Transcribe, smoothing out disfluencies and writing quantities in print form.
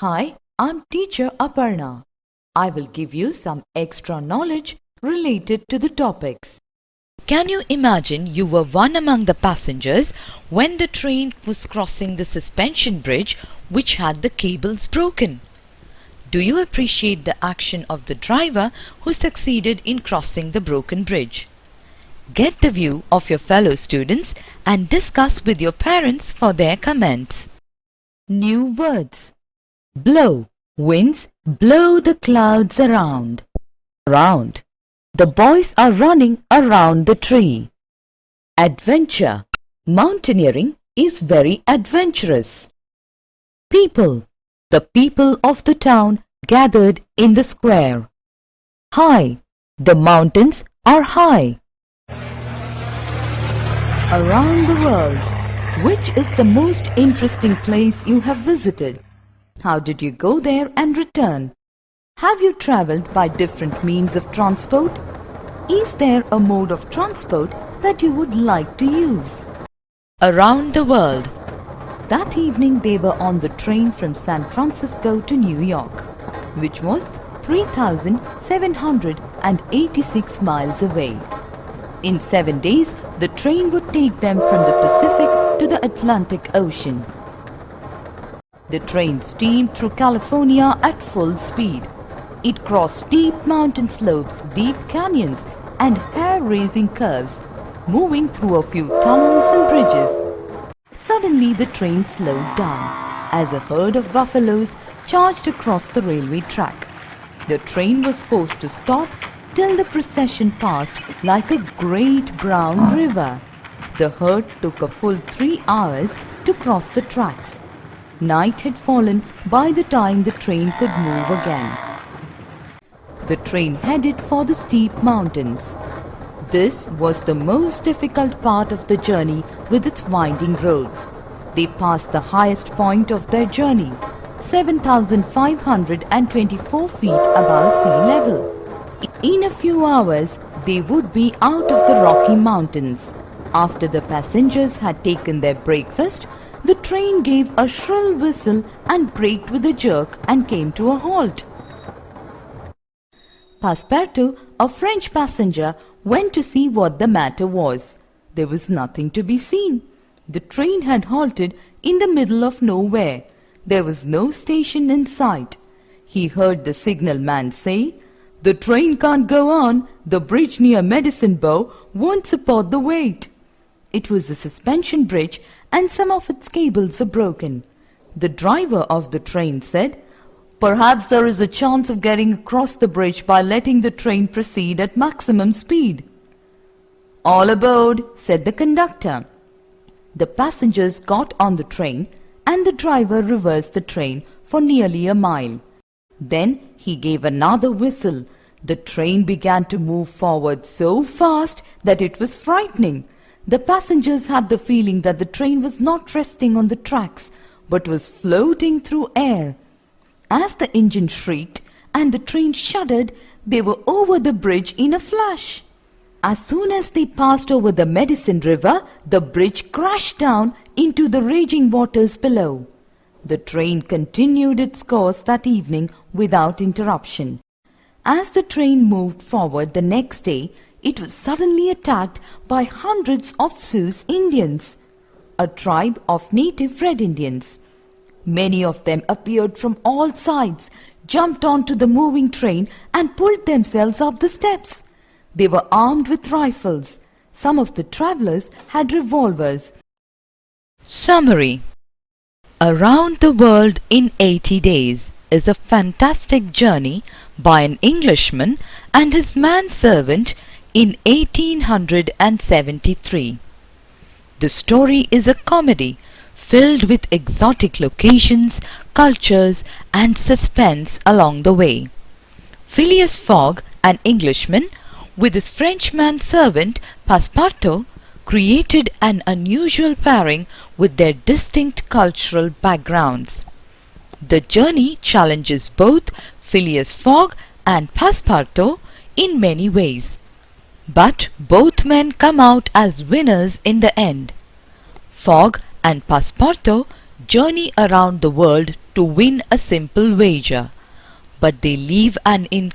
Hi, I'm teacher Aparna. I will give you some extra knowledge related to the topics. Can you imagine you were one among the passengers when the train was crossing the suspension bridge which had the cables broken? Do you appreciate the action of the driver who succeeded in crossing the broken bridge? Get the view of your fellow students and discuss with your parents for their comments. New words. Blow. Winds blow the clouds around. Around. The boys are running around the tree. Adventure. Mountaineering is very adventurous. People. The people of the town gathered in the square. High. The mountains are high. Around the world. Which is the most interesting place you have visited? How did you go there and return? Have you travelled by different means of transport? Is there a mode of transport that you would like to use? Around the world. That evening they were on the train from San Francisco to New York, which was 3,786 miles away. In 7 days, the train would take them from the Pacific to the Atlantic Ocean. The train steamed through California at full speed. It crossed steep mountain slopes, deep canyons, and hair-raising curves, moving through a few tunnels and bridges. Suddenly, the train slowed down as a herd of buffaloes charged across the railway track. The train was forced to stop till the procession passed like a great brown river. The herd took a full 3 hours to cross the tracks. Night had fallen by the time the train could move again. The train headed for the steep mountains. This was the most difficult part of the journey with its winding roads. They passed the highest point of their journey, 7,524 feet above sea level. In a few hours, they would be out of the Rocky Mountains. After the passengers had taken their breakfast, the train gave a shrill whistle and braked with a jerk and came to a halt. Passepartout, a French passenger, went to see what the matter was. There was nothing to be seen. The train had halted in the middle of nowhere. There was no station in sight. He heard the signalman say, "The train can't go on. The bridge near Medicine Bow won't support the weight." It was a suspension bridge and some of its cables were broken. The driver of the train said, "Perhaps there is a chance of getting across the bridge by letting the train proceed at maximum speed." "All aboard," said the conductor. The passengers got on the train and the driver reversed the train for nearly a mile. Then he gave another whistle. The train began to move forward so fast that it was frightening. The passengers had the feeling that the train was not resting on the tracks, but was floating through air. As the engine shrieked and the train shuddered, they were over the bridge in a flash. As soon as they passed over the Medicine River, the bridge crashed down into the raging waters below. The train continued its course that evening without interruption. As the train moved forward the next day, it was suddenly attacked by hundreds of Sioux Indians, a tribe of native Red Indians. Many of them appeared from all sides, jumped onto the moving train and pulled themselves up the steps. They were armed with rifles. Some of the travelers had revolvers. Summary. Around the World in 80 Days is a fantastic journey by an Englishman and his manservant in 1873. The story is a comedy filled with exotic locations, cultures and suspense along the way. Phileas Fogg, an Englishman, with his French manservant Passepartout, created an unusual pairing with their distinct cultural backgrounds. The journey challenges both Phileas Fogg and Passepartout in many ways, but both men come out as winners in the end. Fogg and Passepartout journey around the world to win a simple wager, but they leave an incredible